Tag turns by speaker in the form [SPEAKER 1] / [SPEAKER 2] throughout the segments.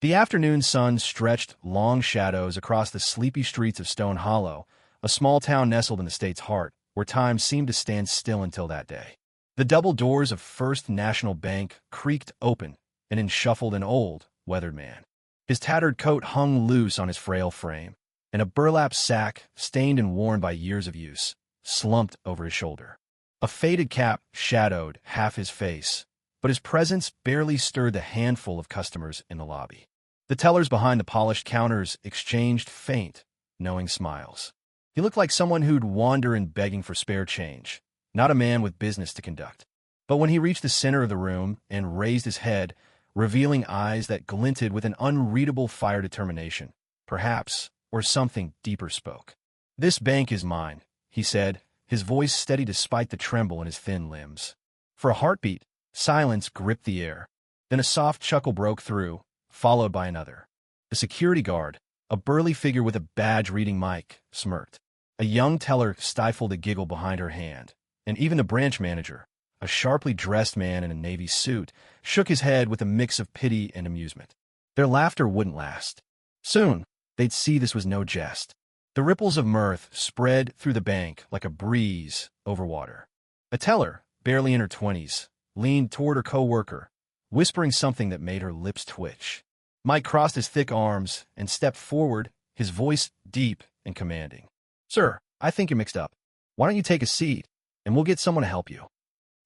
[SPEAKER 1] The afternoon sun stretched long shadows across the sleepy streets of Stone Hollow, a small town nestled in the state's heart, where time seemed to stand still until that day. The double doors of First National Bank creaked open, and in shuffled an old, weathered man. His tattered coat hung loose on his frail frame, and a burlap sack, stained and worn by years of use, slumped over his shoulder. A faded cap shadowed half his face, but his presence barely stirred the handful of customers in the lobby. The tellers behind the polished counters exchanged faint, knowing smiles. He looked like someone who'd wander in begging for spare change, not a man with business to conduct. But when he reached the center of the room and raised his head, revealing eyes that glinted with an unreadable fire determination, perhaps, or something deeper spoke. "This bank is mine," he said, his voice steady despite the tremble in his thin limbs. For a heartbeat, silence gripped the air. Then a soft chuckle broke through, followed by another. The security guard, a burly figure with a badge reading mic, smirked. A young teller stifled a giggle behind her hand, and even the branch manager, a sharply dressed man in a navy suit, shook his head with a mix of pity and amusement. Their laughter wouldn't last. Soon, they'd see this was no jest. The ripples of mirth spread through the bank like a breeze over water. A teller, barely in her 20s, leaned toward her coworker, whispering something that made her lips twitch. Mike crossed his thick arms and stepped forward, his voice deep and commanding. "Sir, I think you're mixed up. Why don't you take a seat, and we'll get someone to help you?"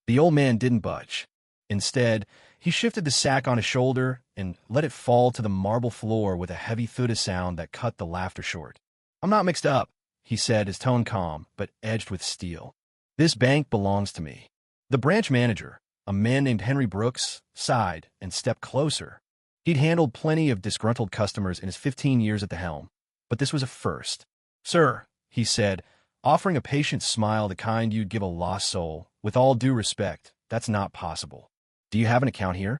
[SPEAKER 1] The old man didn't budge. Instead, he shifted the sack on his shoulder and let it fall to the marble floor with a heavy thud sound that cut the laughter short. "I'm not mixed up," he said, his tone calm but edged with steel. "This bank belongs to me." The branch manager, a man named Henry Brooks, sighed and stepped closer. He'd handled plenty of disgruntled customers in his 15 years at the helm, but this was a first. "Sir," he said, offering a patient smile the kind you'd give a lost soul, "with all due respect, that's not possible. Do you have an account here?"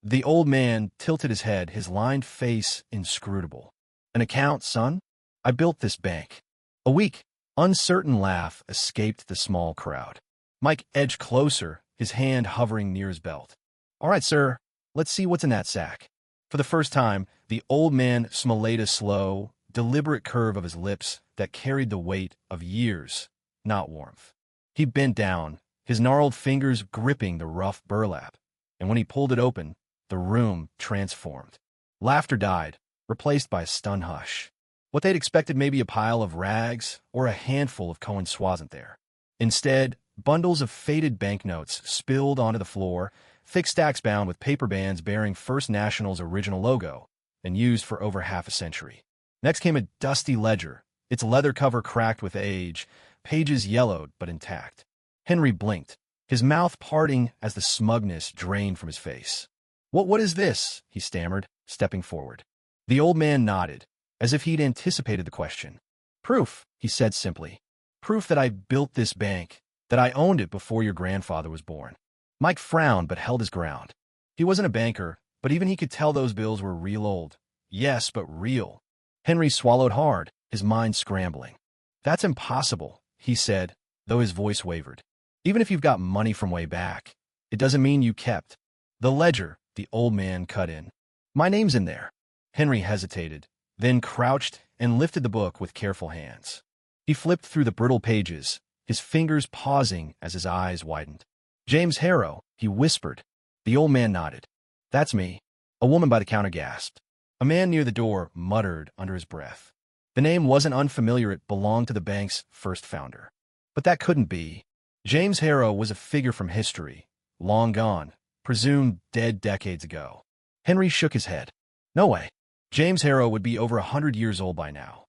[SPEAKER 1] The old man tilted his head, his lined face inscrutable. "An account, son? I built this bank." A weak, uncertain laugh escaped the small crowd. Mike edged closer, his hand hovering near his belt. "All right, sir, let's see what's in that sack." For the first time, the old man smiled a slow, deliberate curve of his lips that carried the weight of years, not warmth. He bent down, his gnarled fingers gripping the rough burlap, and when he pulled it open, the room transformed. Laughter died, replaced by a stunned hush. What they'd expected may be a pile of rags or a handful of coins wasn't there. Instead, bundles of faded banknotes spilled onto the floor, thick stacks bound with paper bands bearing First National's original logo, and used for over half a century. Next came a dusty ledger, its leather cover cracked with age, pages yellowed but intact. Henry blinked, his mouth parting as the smugness drained from his face. What is this?" he stammered, stepping forward. The old man nodded, as if he'd anticipated the question. "Proof," he said simply. "Proof that I built this bank, that I owned it before your grandfather was born." Mike frowned but held his ground. He wasn't a banker, but even he could tell those bills were real old. Yes, but real. Henry swallowed hard, his mind scrambling. "That's impossible," he said, though his voice wavered. "Even if you've got money from way back, it doesn't mean you kept." "The ledger," the old man cut in. "My name's in there." Henry hesitated, then crouched and lifted the book with careful hands. He flipped through the brittle pages, his fingers pausing as his eyes widened. "James Harrow," he whispered. The old man nodded. "That's me." A woman by the counter gasped. A man near the door muttered under his breath. The name wasn't unfamiliar, it belonged to the bank's first founder. But that couldn't be. James Harrow was a figure from history, long gone, presumed dead decades ago. Henry shook his head. "No way. James Harrow would be over 100 years old by now."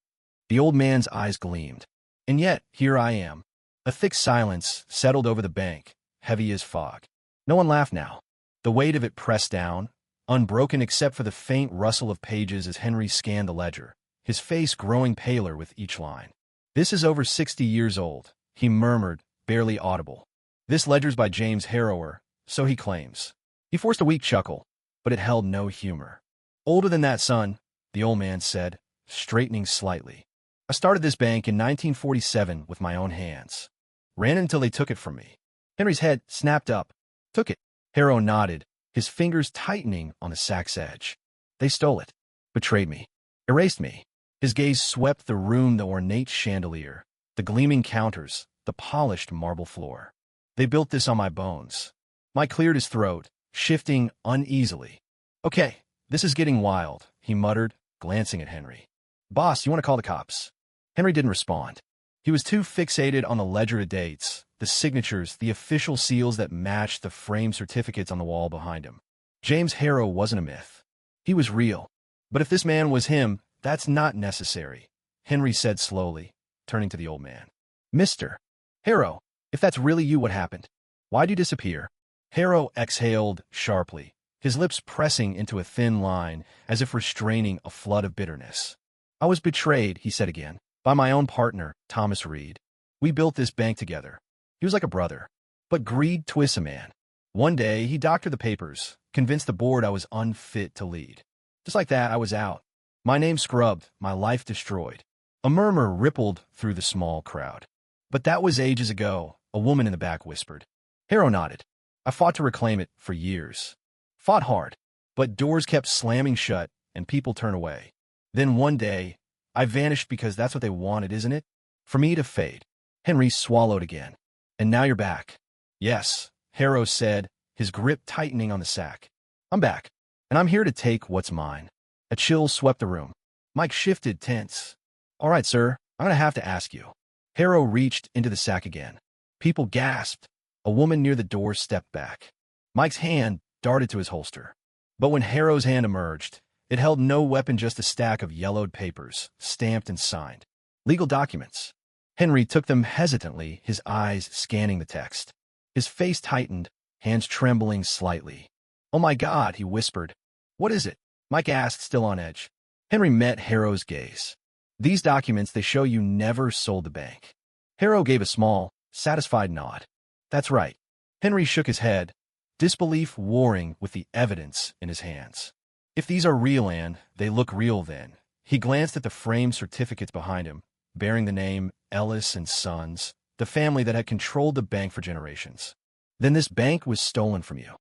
[SPEAKER 1] The old man's eyes gleamed. "And yet, here I am." A thick silence settled over the bank, heavy as fog. No one laughed now. The weight of it pressed down, unbroken except for the faint rustle of pages as Henry scanned the ledger, his face growing paler with each line. "This is over 60 years old," he murmured, barely audible. "This ledger's by James Harrower, so he claims." He forced a weak chuckle, but it held no humor. "Older than that, son," the old man said, straightening slightly. "I started this bank in 1947 with my own hands. Ran until they took it from me." Henry's head snapped up. "Took it?" Harrow nodded, his fingers tightening on the sack's edge. They stole it, betrayed me, erased me. His gaze swept the room, the ornate chandelier, the gleaming counters, the polished marble floor. They built this on my bones. Mike cleared his throat, shifting uneasily. Okay, this is getting wild, he muttered, glancing at Henry. Boss, you want to call the cops? Henry didn't respond. He was too fixated on the ledger of dates, the signatures, the official seals that matched the framed certificates on the wall behind him. James Harrow wasn't a myth. He was real. But if this man was him, that's not necessary, Henry said slowly, turning to the old man. Mr. Harrow, if that's really you, what happened? Why'd you disappear? Harrow exhaled sharply, his lips pressing into a thin line as if restraining a flood of bitterness. I was betrayed, he said again, by my own partner, Thomas Reed. We built this bank together. He was like a brother. But greed twists a man. One day, he doctored the papers, convinced the board I was unfit to lead. Just like that, I was out. My name scrubbed, my life destroyed. A murmur rippled through the small crowd. But that was ages ago, a woman in the back whispered. Harrow nodded. I fought to reclaim it for years. Fought hard. But doors kept slamming shut, and people turned away. Then one day, I vanished because that's what they wanted, isn't it? For me to fade. Henry swallowed again. And now you're back. Yes, Harrow said, his grip tightening on the sack. I'm back, and I'm here to take what's mine. A chill swept the room. Mike shifted, tense. All right, sir, I'm going to have to ask you. Harrow reached into the sack again. People gasped. A woman near the door stepped back. Mike's hand darted to his holster. But when Harrow's hand emerged, it held no weapon, just a stack of yellowed papers, stamped and signed. Legal documents. Henry took them hesitantly, his eyes scanning the text. His face tightened, hands trembling slightly. Oh my God, he whispered. What is it? Mike asked, still on edge. Henry met Harrow's gaze. These documents, they show you never sold the bank. Harrow gave a small, satisfied nod. That's right. Henry shook his head, disbelief warring with the evidence in his hands. If these are real, and they look real then. He glanced at the framed certificates behind him, bearing the name Ellis and Sons, the family that had controlled the bank for generations. Then this bank was stolen from you.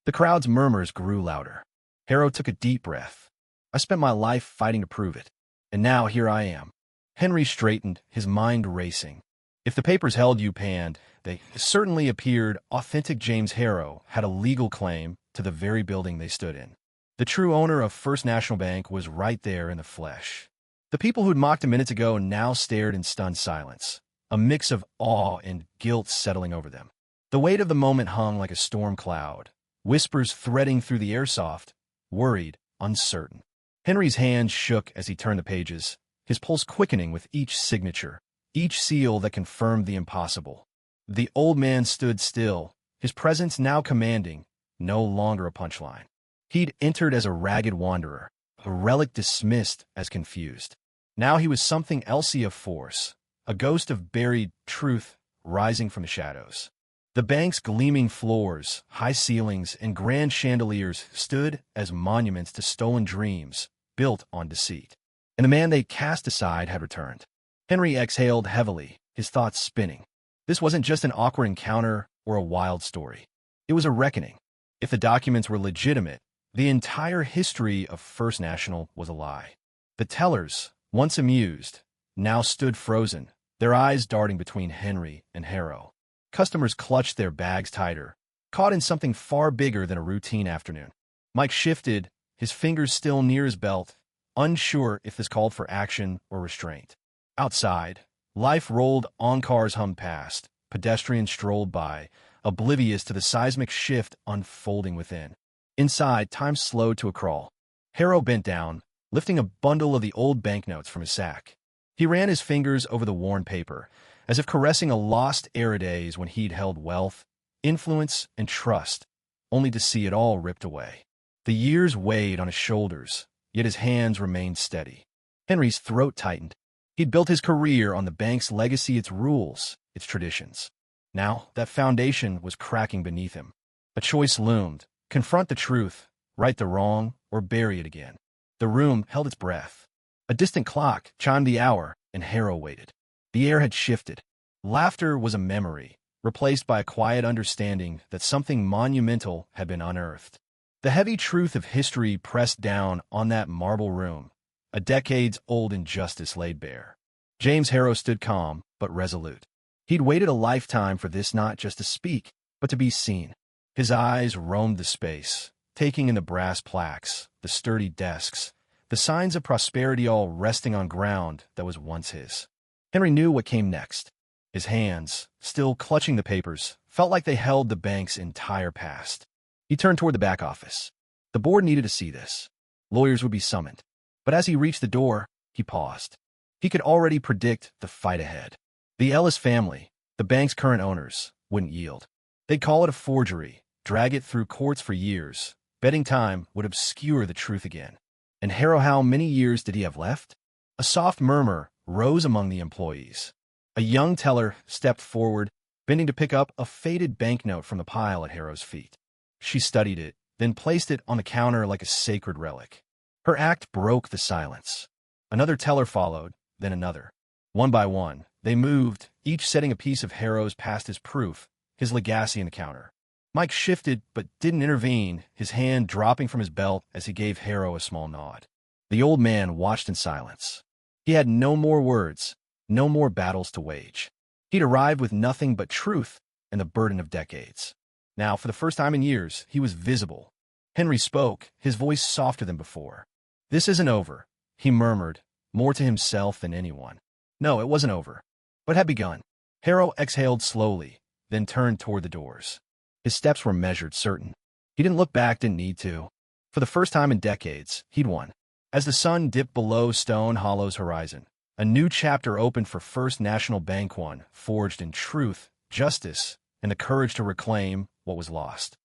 [SPEAKER 1] The crowd's murmurs grew louder. Harrow took a deep breath. I spent my life fighting to prove it. And now here I am. Henry straightened, his mind racing. If the papers held you panned, they certainly appeared authentic. James Harrow had a legal claim to the very building they stood in. The true owner of First National Bank was right there in the flesh. The people who'd mocked him minutes ago now stared in stunned silence, a mix of awe and guilt settling over them. The weight of the moment hung like a storm cloud, whispers threading through the air, soft, worried, uncertain. Henry's hands shook as he turned the pages, his pulse quickening with each signature, each seal that confirmed the impossible. The old man stood still, his presence now commanding, no longer a punchline. He'd entered as a ragged wanderer, a relic dismissed as confused. Now he was something else, of force, a ghost of buried truth rising from the shadows. The bank's gleaming floors, high ceilings, and grand chandeliers stood as monuments to stolen dreams built on deceit. And the man they cast aside had returned. Henry exhaled heavily, his thoughts spinning. This wasn't just an awkward encounter or a wild story. It was a reckoning. If the documents were legitimate, the entire history of First National was a lie. The tellers, once amused, now stood frozen, their eyes darting between Henry and Harrow. Customers clutched their bags tighter, caught in something far bigger than a routine afternoon. Mike shifted, his fingers still near his belt, unsure if this called for action or restraint. Outside, life rolled on, cars hummed past, pedestrians strolled by, oblivious to the seismic shift unfolding within. Inside, time slowed to a crawl. Harrow bent down, lifting a bundle of the old banknotes from his sack. He ran his fingers over the worn paper, as if caressing a lost era days when he'd held wealth, influence, and trust, only to see it all ripped away. The years weighed on his shoulders, yet his hands remained steady. Henry's throat tightened. He'd built his career on the bank's legacy, its rules, its traditions. Now, that foundation was cracking beneath him. A choice loomed: confront the truth, right the wrong, or bury it again. The room held its breath. A distant clock chimed the hour, and Harrow waited. The air had shifted. Laughter was a memory, replaced by a quiet understanding that something monumental had been unearthed. The heavy truth of history pressed down on that marble room, a decades-old injustice laid bare. James Harrow stood calm, but resolute. He'd waited a lifetime for this not just to speak, but to be seen. His eyes roamed the space, taking in the brass plaques, the sturdy desks, the signs of prosperity all resting on ground that was once his. Henry knew what came next. His hands, still clutching the papers, felt like they held the bank's entire past. He turned toward the back office. The board needed to see this. Lawyers would be summoned. But as he reached the door, he paused. He could already predict the fight ahead. The Ellis family, the bank's current owners, wouldn't yield. They'd call it a forgery, drag it through courts for years. Betting time would obscure the truth again. And Harrow, how many years did he have left? A soft murmur rose among the employees. A young teller stepped forward, bending to pick up a faded banknote from the pile at Harrow's feet. She studied it, then placed it on the counter like a sacred relic. Her act broke the silence. Another teller followed, then another. One by one, they moved, each setting a piece of Harrow's past as proof, his legacy in the counter. Mike shifted but didn't intervene, his hand dropping from his belt as he gave Harrow a small nod. The old man watched in silence. He had no more words, no more battles to wage. He'd arrived with nothing but truth and the burden of decades. Now, for the first time in years, he was visible. Henry spoke, his voice softer than before. "This isn't over," he murmured, more to himself than anyone. No, it wasn't over, but had begun. Harrow exhaled slowly, then turned toward the doors. His steps were measured, certain. He didn't look back, didn't need to. For the first time in decades, he'd won. As the sun dipped below Stone Hollow's horizon, a new chapter opened for First National Bank, one forged in truth, justice, and the courage to reclaim what was lost.